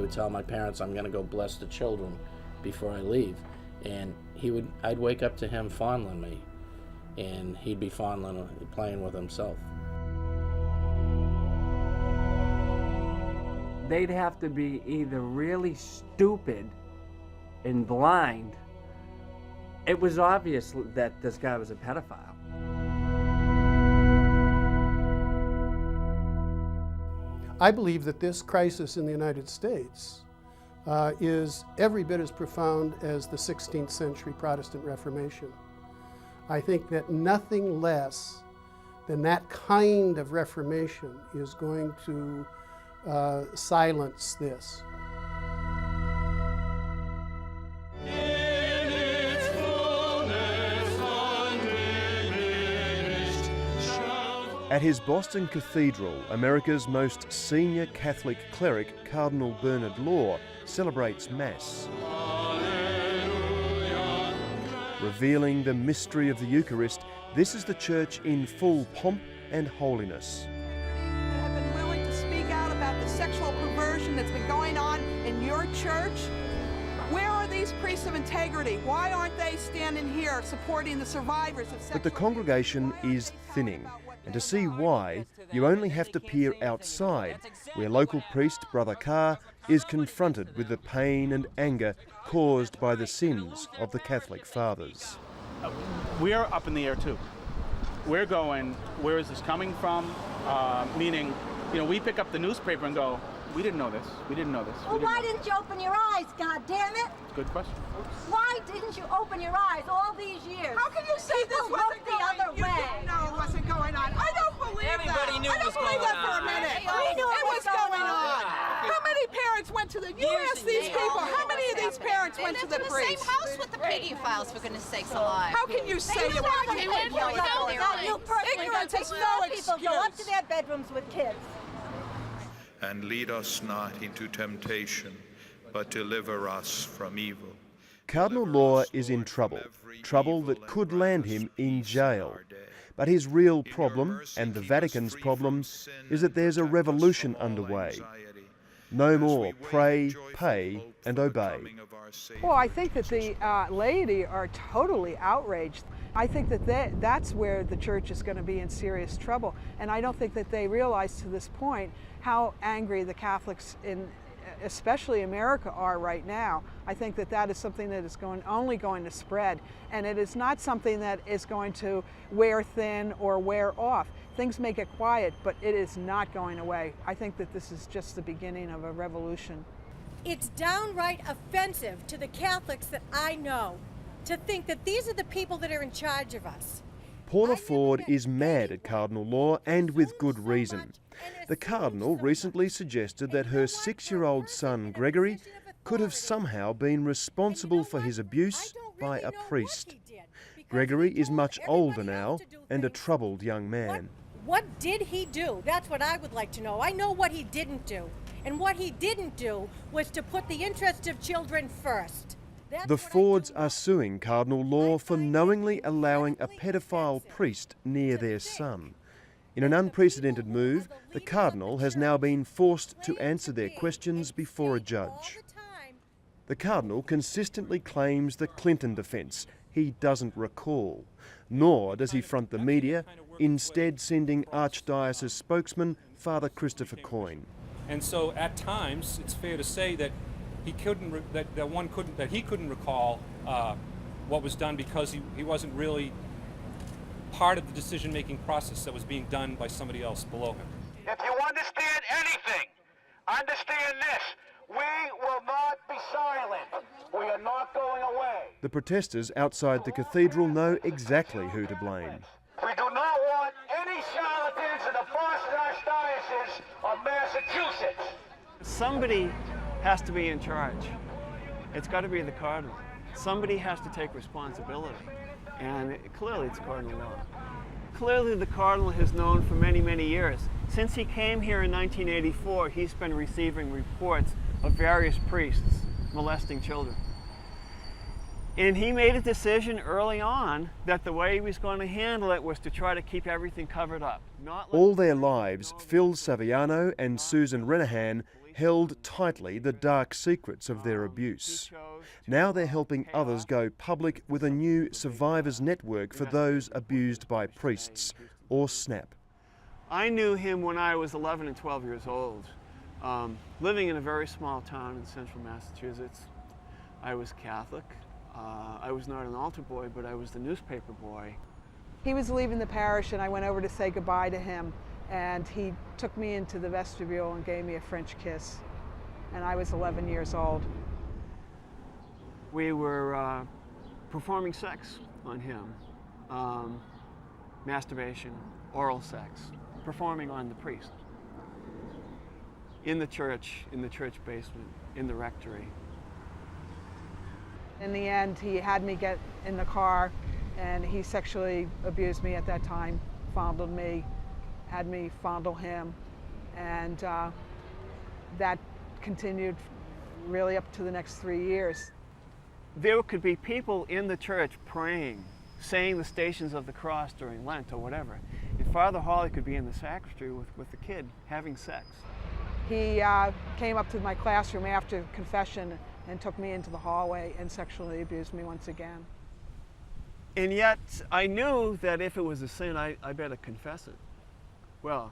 would tell my parents, I'm going to go bless the children before I leave. And I'd wake up to him fondling me, and he'd be playing with himself. They'd have to be either really stupid and blind. It was obvious that this guy was a pedophile. I believe that this crisis in the United States is every bit as profound as the 16th century Protestant Reformation. I think that nothing less than that kind of Reformation is going to silence this. At his Boston Cathedral, America's most senior Catholic cleric, Cardinal Bernard Law, celebrates Mass, revealing the mystery of the Eucharist. This is the church in full pomp and holiness. Have been willing to speak out about the sexual perversion that's been going on in your church. Where are these priests of integrity? Why aren't they standing here supporting the survivors of sexual? But the congregation is thinning, and to see why, you only have to peer outside, where local priest Brother Carr is confronted with the pain and anger caused by the sins of the Catholic fathers. We're up in the air too. We're going, where is this coming from? Meaning, we pick up the newspaper and go, we didn't know this, we didn't know this. Well, why didn't you open your eyes, God damn it? Good question. Why didn't you open your eyes all these years? How can you say this wasn't the other way? You didn't know it wasn't going on. I don't believe Everybody that. knew I it don't was believe going that for a on. minute. We knew it was going on. How many parents went to the? You ask these people. How many of these parents went to the priest? They lived in the same house with the pedophiles, for goodness sakes alive. How can you say you want to keep it? Ignorance is no excuse. Go up to their bedrooms with kids. And lead us not into temptation, but deliver us from evil. Cardinal Law is in trouble that could land him in jail. But his real problem, and the Vatican's problem, is that there's a revolution underway. No more pray, pay, and obey. Well, I think that the laity are totally outraged. I think that that's where the church is going to be in serious trouble. And I don't think that they realize to this point how angry the Catholics in especially America are right now. I think that that is something that is only going to spread, and it is not something that is going to wear thin or wear off. Things may get quiet, but it is not going away. I think that this is just the beginning of a revolution. It's downright offensive to the Catholics that I know to think that these are the people that are in charge of us. Paula Ford is mad at Cardinal Law, and with good reason. The Cardinal recently suggested that her 6-year-old son, Gregory, could have somehow been responsible for his abuse by a priest. Gregory is much older now and a troubled young man. What did he do? That's what I would like to know. I know what he didn't do. And what he didn't do was to put the interests of children first. The Fords are suing Cardinal Law for knowingly allowing a pedophile priest near their son. In an unprecedented move, the Cardinal has now been forced to answer their questions before a judge. The Cardinal consistently claims the Clinton defence he doesn't recall, nor does he front the media, instead sending Archdiocese spokesman Father Christopher Coyne. And so at times it's fair to say that he couldn't recall what was done because he wasn't really part of the decision-making process that was being done by somebody else below him. If you understand anything, understand this. We will not be silent. We are not going away. The protesters outside the cathedral know exactly who to blame. We do not want any charlatans in the Boston Archdiocese of Massachusetts. Somebody has to be in charge. It's got to be the Cardinal. Somebody has to take responsibility. And clearly it's Cardinal Law. Clearly the Cardinal has known for many, many years. Since he came here in 1984, he's been receiving reports of various priests molesting children. And he made a decision early on that the way he was going to handle it was to try to keep everything covered up. All their lives, Fil Saviјano and Susan Renahan held tightly the dark secrets of their abuse. Now they're helping others go public with a new survivors network for those abused by priests, or SNAP. I knew him when I was 11 and 12 years old, living in a very small town in central Massachusetts. I was Catholic. I was not an altar boy, but I was the newspaper boy. He was leaving the parish and I went over to say goodbye to him, and he took me into the vestibule and gave me a French kiss, and I was 11 years old. We were performing sex on him, masturbation, oral sex, performing on the priest. In the church basement, in the rectory. In the end, he had me get in the car, and he sexually abused me at that time, fondled me, had me fondle him, and that continued really up to the next 3 years. There could be people in the church praying, saying the Stations of the Cross during Lent or whatever, and Father Hawley could be in the sacristy with the kid having sex. He came up to my classroom after confession and took me into the hallway and sexually abused me once again. And yet, I knew that if it was a sin, I better confess it. Well,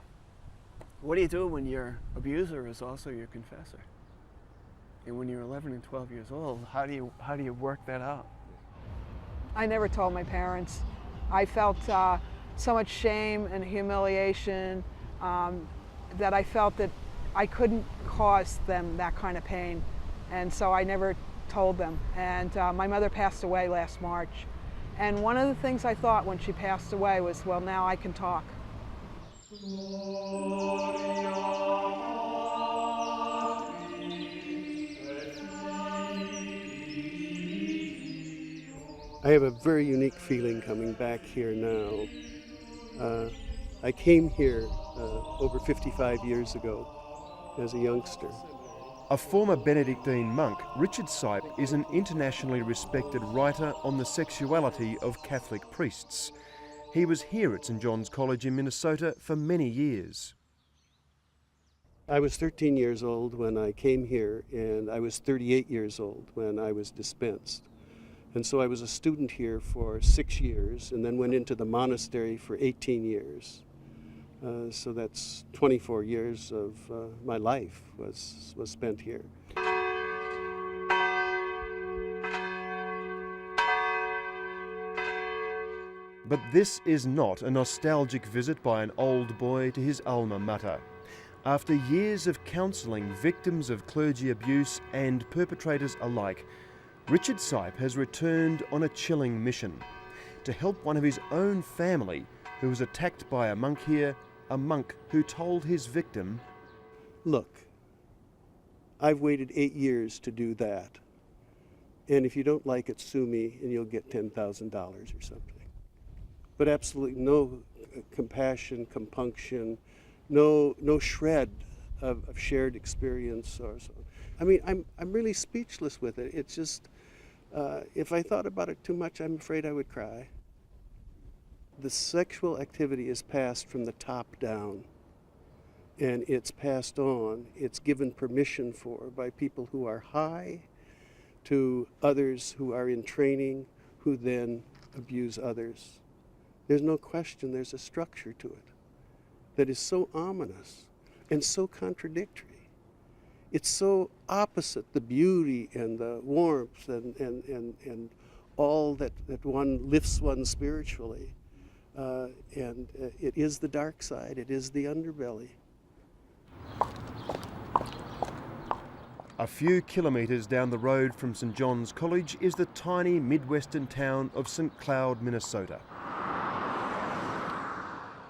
what do you do when your abuser is also your confessor? And when you're 11 and 12 years old, how do you work that out? I never told my parents. I felt so much shame and humiliation that I felt that I couldn't cause them that kind of pain, and so I never told them. And my mother passed away last March, and one of the things I thought when she passed away was, well, now I can talk. I have a very unique feeling coming back here now. I came here over 55 years ago as a youngster. A former Benedictine monk, Richard Sipe is an internationally respected writer on the sexuality of Catholic priests. He was here at St. John's College in Minnesota for many years. I was 13 years old when I came here, and I was 38 years old when I was dispensed. And so I was a student here for 6 years and then went into the monastery for 18 years. So that's 24 years of my life was spent here. But this is not a nostalgic visit by an old boy to his alma mater. After years of counselling victims of clergy abuse and perpetrators alike, Richard Sipe has returned on a chilling mission to help one of his own family who was attacked by a monk here, a monk who told his victim, "Look, I've waited 8 years to do that, and if you don't like it, sue me and you'll get $10,000 or something." But absolutely no compassion, compunction, no shred of shared experience or so. I mean, I'm really speechless with it. It's just, if I thought about it too much, I'm afraid I would cry. The sexual activity is passed from the top down, and it's passed on. It's given permission for by people who are high to others who are in training, who then abuse others. There's no question there's a structure to it that is so ominous and so contradictory. It's so opposite the beauty and the warmth and all that one lifts one spiritually. And it is the dark side, it is the underbelly. A few kilometres down the road from St. John's College is the tiny Midwestern town of St. Cloud, Minnesota.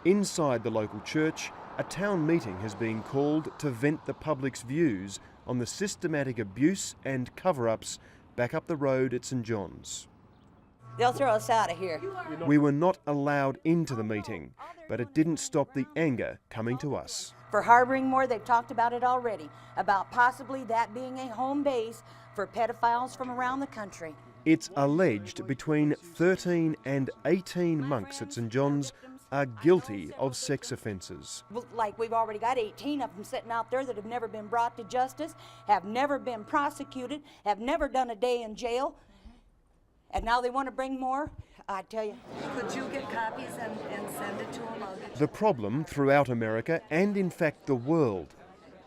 Inside the local church, a town meeting has been called to vent the public's views on the systematic abuse and cover-ups back up the road at St. John's. They'll throw us out of here. We were not allowed into the meeting, but it didn't stop the anger coming to us. For harboring more, they've talked about it already, about possibly that being a home base for pedophiles from around the country. It's alleged between 13 and 18 monks at St. John's are guilty of sex offences. Like we've already got 18 of them sitting out there that have never been brought to justice, have never been prosecuted, have never done a day in jail, and now they want to bring more? I tell you. Could you get copies and send it to them? The problem throughout America, and in fact the world,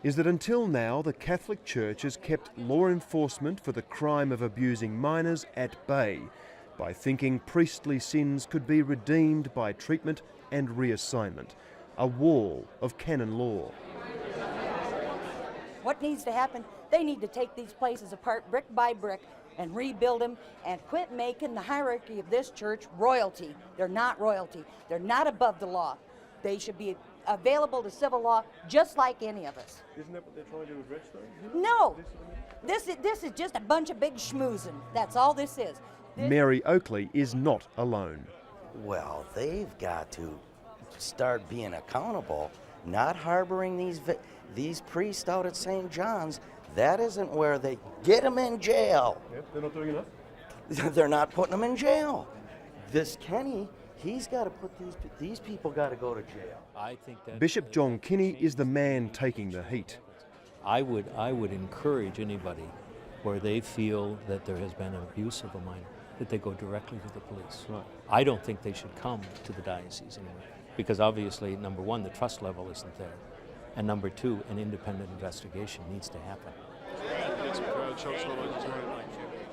is that until now the Catholic Church has kept law enforcement for the crime of abusing minors at bay by thinking priestly sins could be redeemed by treatment and reassignment, a wall of canon law. What needs to happen? They need to take these places apart brick by brick and rebuild them and quit making the hierarchy of this church royalty. They're not royalty. They're not above the law. They should be available to civil law just like any of us. Isn't that what they're trying to address though? No! This is just a bunch of big schmoozing. That's all this is. Mary Oakley is not alone. Well, they've got to start being accountable, not harboring these priests out at St. John's. That isn't where they get them in jail. Yep, they're not doing enough? They're not putting them in jail. This Kenny, he's got to put these people got to go to jail. I think that Bishop Џон Kini is the man taking the heat. I would encourage anybody where they feel that there has been an abuse of a minor, that they go directly to the police. Right. I don't think they should come to the diocese anymore, because obviously, number one, the trust level isn't there, and number two, an independent investigation needs to happen.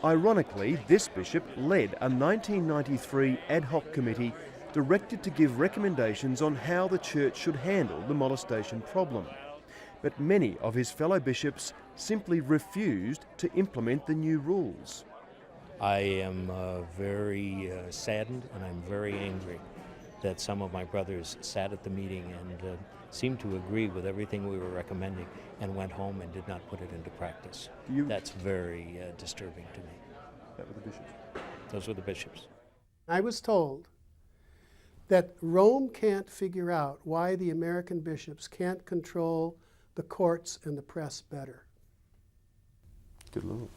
Ironically, this bishop led a 1993 ad hoc committee directed to give recommendations on how the church should handle the molestation problem. But many of his fellow bishops simply refused to implement the new rules. I am very saddened, and I'm very angry that some of my brothers sat at the meeting and seemed to agree with everything we were recommending and went home and did not put it into practice. That's very disturbing to me. That were the bishops? Those were the bishops. I was told that Rome can't figure out why the American bishops can't control the courts and the press better. Good Lord.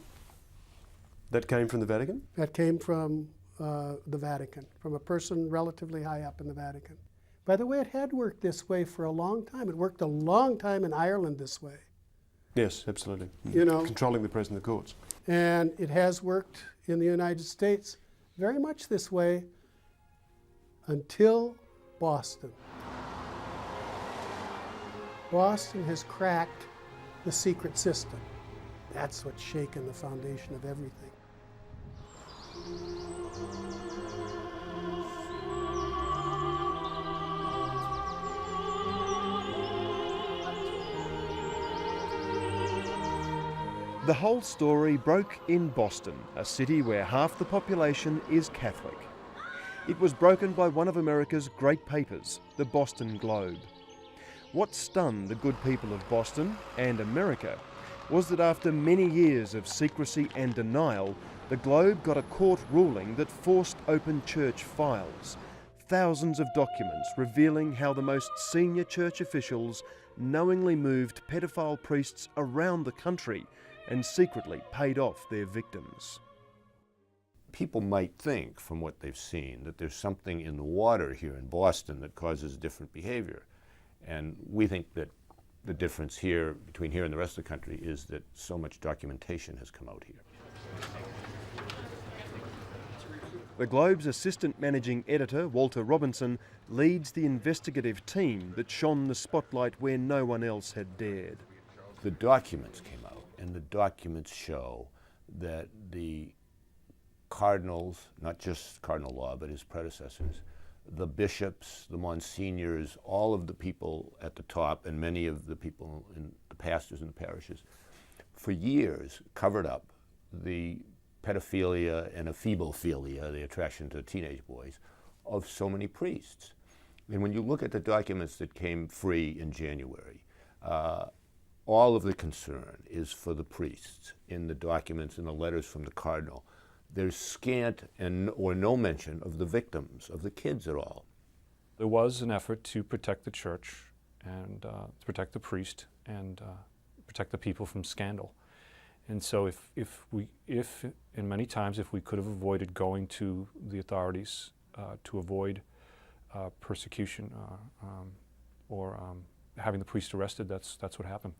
That came from the Vatican? That came from the Vatican, from a person relatively high up in the Vatican. By the way, it had worked this way for a long time. It worked a long time in Ireland this way. Yes, absolutely. You know, controlling the press and the courts. And it has worked in the United States very much this way until Boston. Boston has cracked the secret system. That's what's shaken the foundation of everything. The whole story broke in Boston, a city where half the population is Catholic. It was broken by one of America's great papers, the Boston Globe. What stunned the good people of Boston and America was that after many years of secrecy and denial, the Globe got a court ruling that forced open church files. Thousands of documents revealing how the most senior church officials knowingly moved pedophile priests around the country and secretly paid off their victims. People might think, from what they've seen, that there's something in the water here in Boston that causes different behavior. And we think that the difference here, between here and the rest of the country, is that so much documentation has come out here. The Globe's assistant managing editor, Walter Robinson, leads the investigative team that shone the spotlight where no one else had dared. The documents came out, and the documents show that the cardinals, not just Cardinal Law, but his predecessors, the bishops, the monsignors, all of the people at the top, and many of the people, the pastors in the parishes, for years covered up the pedophilia and ephebophilia, the attraction to teenage boys, of so many priests. And when you look at the documents that came free in January, all of the concern is for the priests in the documents and the letters from the cardinal. There's scant or no mention of the victims, of the kids at all. There was an effort to protect the church and to protect the priest and protect the people from scandal. And so if and many times if we could have avoided going to the authorities to avoid persecution or having the priest arrested. That's what happened.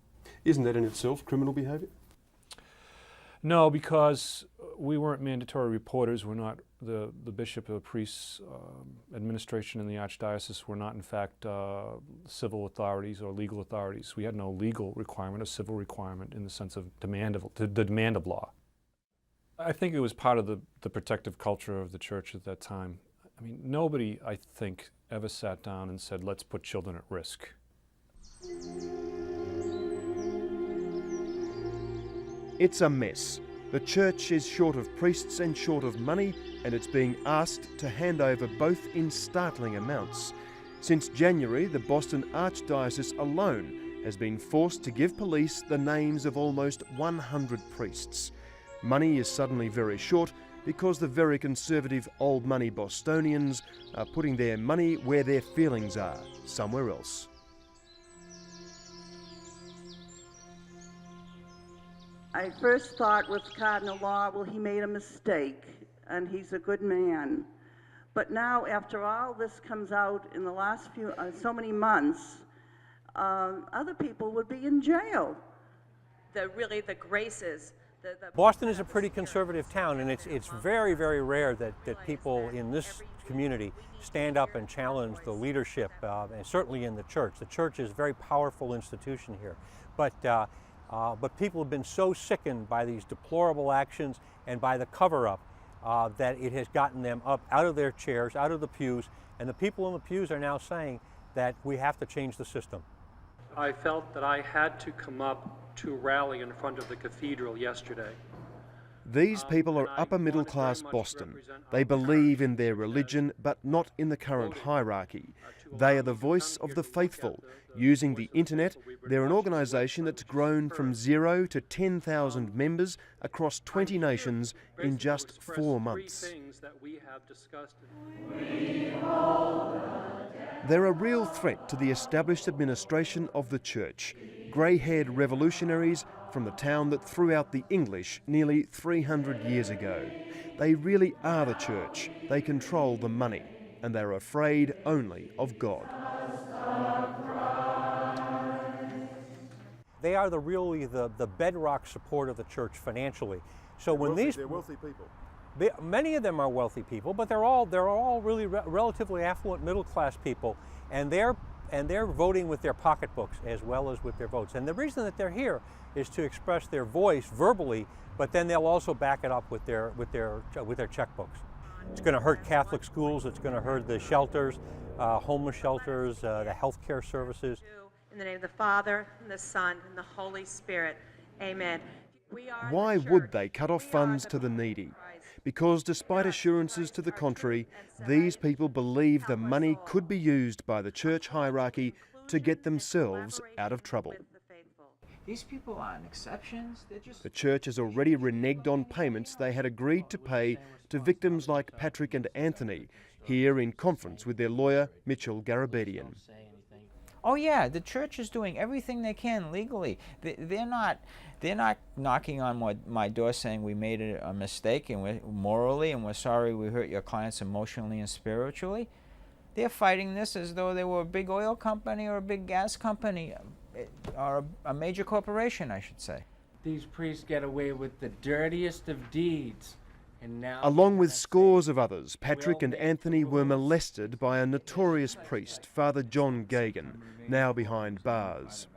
Isn't that in itself criminal behaviour? No, because we weren't mandatory reporters. We're not the bishop or the priest's administration in the archdiocese were not, in fact, civil authorities or legal authorities. We had no legal requirement or civil requirement in the sense of the demand of law. I think it was part of the protective culture of the church at that time. I mean, nobody, I think, ever sat down and said, let's put children at risk. It's a mess. The church is short of priests and short of money, and it's being asked to hand over both in startling amounts. Since January, the Boston Archdiocese alone has been forced to give police the names of almost 100 priests. Money is suddenly very short because the very conservative old money Bostonians are putting their money where their feelings are, somewhere else. I first thought with Cardinal Law, well, he made a mistake, and he's a good man. But now, after all this comes out in the last so many months, other people would be in jail. Really the graces. Boston is a pretty conservative town, and it's very, very rare that people in this community stand up and challenge the leadership, and certainly in the church. The church is a very powerful institution here. But people have been so sickened by these deplorable actions and by the cover-up that it has gotten them up out of their chairs, out of the pews, and the people in the pews are now saying that we have to change the system. I felt that I had to come up to rally in front of the cathedral yesterday. These people are upper-middle-class Boston. They believe in their religion, but not in the current hierarchy. They are the voice of the faithful. Using the internet, they're an organisation that's grown from 0 to 10,000 members across 20 nations in just 4 months. They're a real threat to the established administration of the church. Grey-haired revolutionaries from the town that threw out the English nearly 300 years ago. They really are the church. They control the money, and they're afraid only of God. They are really the bedrock support of the church financially. So when they're wealthy people. Many of them are wealthy people, but they're all really relatively affluent middle-class people, and they're voting with their pocketbooks as well as with their votes. And the reason that they're here is to express their voice verbally, but then they'll also back it up with their checkbooks. It's going to hurt Catholic schools. It's going to hurt the shelters, homeless shelters, the healthcare services. In the name of the Father, and the Son, and the Holy Spirit. Amen. Why would they cut off funds to the needy? Because despite assurances to the contrary, these people believe the money could be used by the church hierarchy to get themselves out of trouble. These people aren't exceptions. The church has already reneged on payments they had agreed to pay to victims like Patrick and Anthony, here in conference with their lawyer, Mitchell Garabedian. Oh yeah, the church is doing everything they can legally. They're not knocking on my door saying we made a mistake and we're morally and we're sorry we hurt your clients emotionally and spiritually. They're fighting this as though they were a big oil company or a big gas company or a major corporation, I should say. These priests get away with the dirtiest of deeds. Along with scores of others, Patrick and Anthony were molested by a notorious priest, Father John Gagan, now behind bars.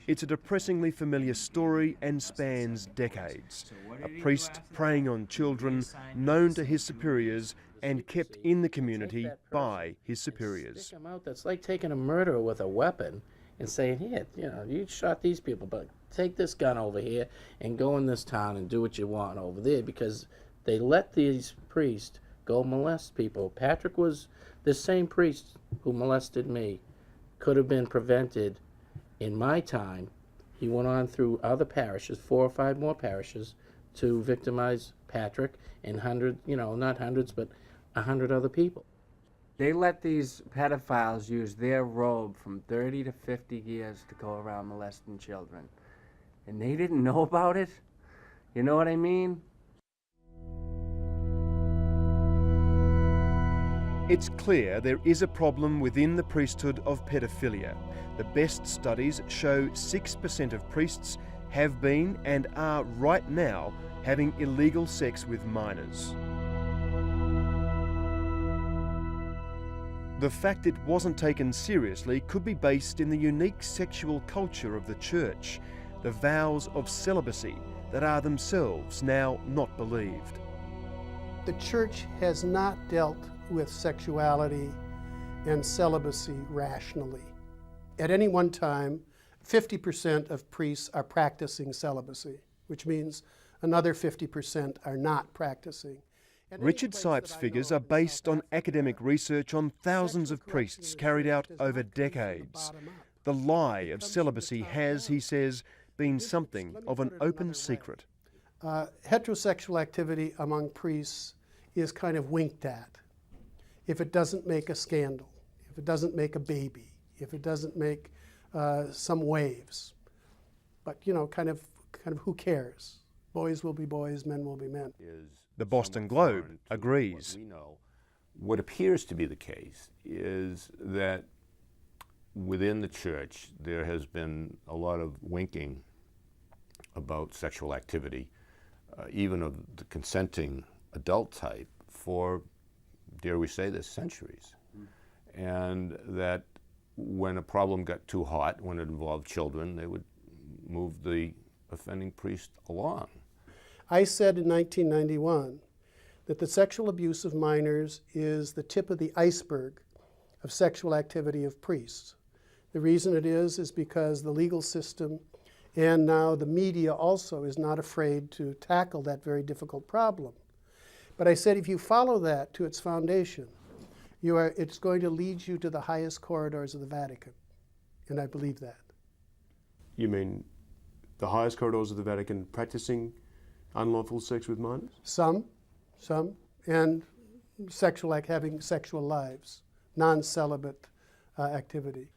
It's a depressingly familiar story and spans decades. A priest preying on children, known to his superiors and kept in the community by his superiors. That's like taking a murderer with a weapon and saying, here, you shot these people, but take this gun over here and go in this town and do what you want over there, because they let these priests go molest people. Patrick was the same priest who molested me. Could have been prevented in my time. He went on through other parishes, 4 or 5 more parishes, to victimize Patrick and not hundreds, but 100 other people. They let these pedophiles use their robe from 30 to 50 years to go around molesting children. And they didn't know about it? You know what I mean? You know what It's clear there is a problem within the priesthood of pedophilia. The best studies show 6% of priests have been and are right now having illegal sex with minors. The fact it wasn't taken seriously could be based in the unique sexual culture of the church, the vows of celibacy that are themselves now not believed. The church has not dealt with sexuality and celibacy rationally. At any one time, 50% of priests are practicing celibacy, which means another 50% are not practicing. Richard Sipe's figures are based on academic research on thousands of priests carried out over decades. The lie of celibacy has, he says, been something of an open secret. Heterosexual activity among priests is kind of winked at. If it doesn't make a scandal, if it doesn't make a baby, if it doesn't make some waves. But, you know, kind of who cares? Boys will be boys, men will be men. The Boston Globe agrees. What appears to be the case is that within the church there has been a lot of winking about sexual activity, even of the consenting adult type, for, dare we say this, centuries. And that when a problem got too hot, when it involved children, they would move the offending priest along. I said in 1991 that the sexual abuse of minors is the tip of the iceberg of sexual activity of priests. The reason it is because the legal system and now the media also is not afraid to tackle that very difficult problem. But I said if you follow that to its foundation, it's going to lead you to the highest corridors of the Vatican. And I believe that. You mean the highest corridors of the Vatican practicing unlawful sex with minors? Some, and having sexual lives, non-celibate activity.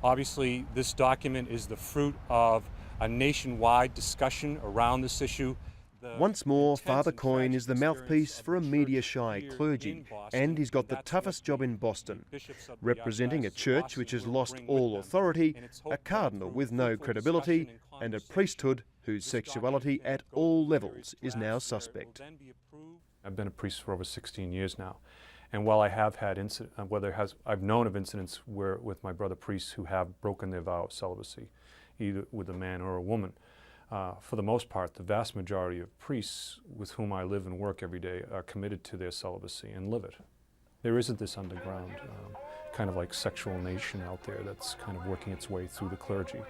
Obviously, this document is the fruit of a nationwide discussion around this issue. Once more, Father Coyne is the mouthpiece for a media-shy clergy, and he's got the toughest job in Boston, representing a church which has lost all authority, a cardinal with no credibility, and a priesthood whose sexuality at all levels is now suspect. I've been a priest for over 16 years now, and while I have had I've known of incidents with my brother priests who have broken their vow of celibacy, either with a man or a woman. For the most part, the vast majority of priests with whom I live and work every day are committed to their celibacy and live it. There isn't this underground kind of like sexual nation out there that's kind of working its way through the clergy.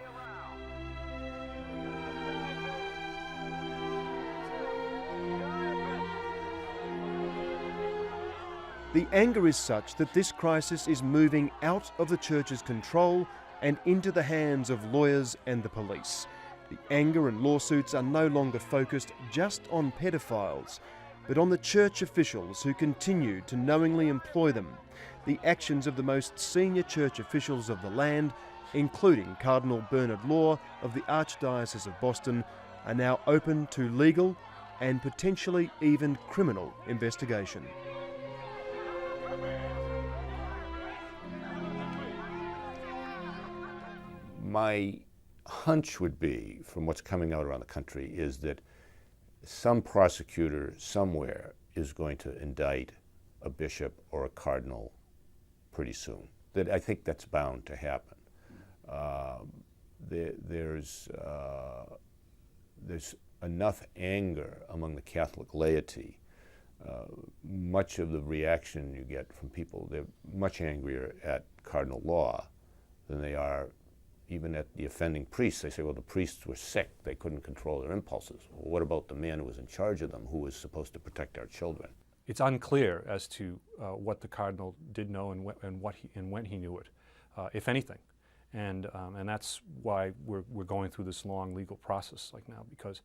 The anger is such that this crisis is moving out of the church's control and into the hands of lawyers and the police. The anger and lawsuits are no longer focused just on pedophiles, but on the church officials who continue to knowingly employ them. The actions of the most senior church officials of the land, including Cardinal Bernard Law of the Archdiocese of Boston, are now open to legal and potentially even criminal investigation. My hunch would be, from what's coming out around the country, is that some prosecutor somewhere is going to indict a bishop or a cardinal pretty soon. I think that's bound to happen. There's enough anger among the Catholic laity. Much of the reaction you get from people, they're much angrier at Cardinal Law than they are even at the offending priests. They say, well, the priests were sick, they couldn't control their impulses. Well, what about the man who was in charge of them, who was supposed to protect our children? It's unclear as to what the cardinal did know and when he knew it, if anything. And that's why we're going through this long legal process like now, because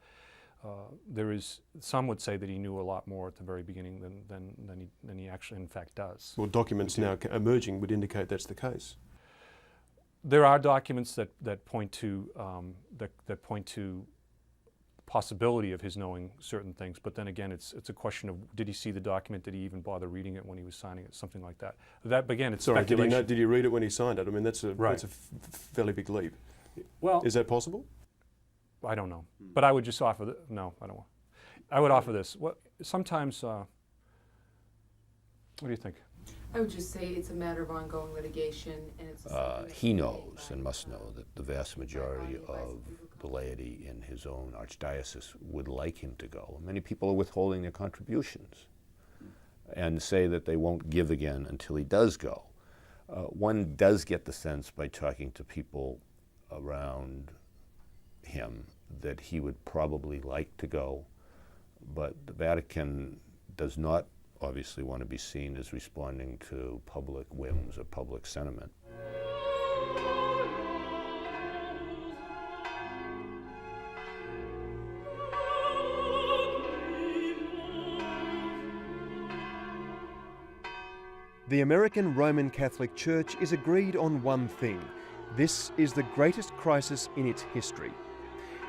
some would say that he knew a lot more at the very beginning than he actually in fact does. Well, documents now emerging would indicate that's the case. There are documents that point to possibility of his knowing certain things, but then again, it's a question of, did he see the document? Did he even bother reading it when he was signing it? Something like that. That again, it's Sorry, speculation. did he read it when he signed it? I mean, that's a fairly big leap. Well, is that possible? I don't know, but I would just offer no, I don't want. I would offer this. What sometimes? What do you think? I would just say it's a matter of ongoing litigation, and it's. He knows and must know that the vast majority of the laity in his own archdiocese would like him to go. Many people are withholding their contributions and say that they won't give again until he does go. One does get the sense by talking to people around him that he would probably like to go, but the Vatican does not obviously want to be seen as responding to public whims or public sentiment. The American Roman Catholic Church is agreed on one thing. This is the greatest crisis in its history.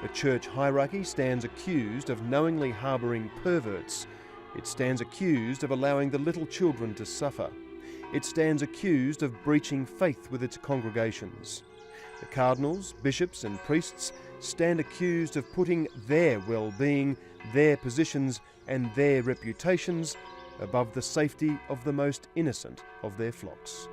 The church hierarchy stands accused of knowingly harbouring perverts. It stands accused of allowing the little children to suffer. It stands accused of breaching faith with its congregations. The cardinals, bishops and priests stand accused of putting their well-being, their positions and their reputations above the safety of the most innocent of their flocks.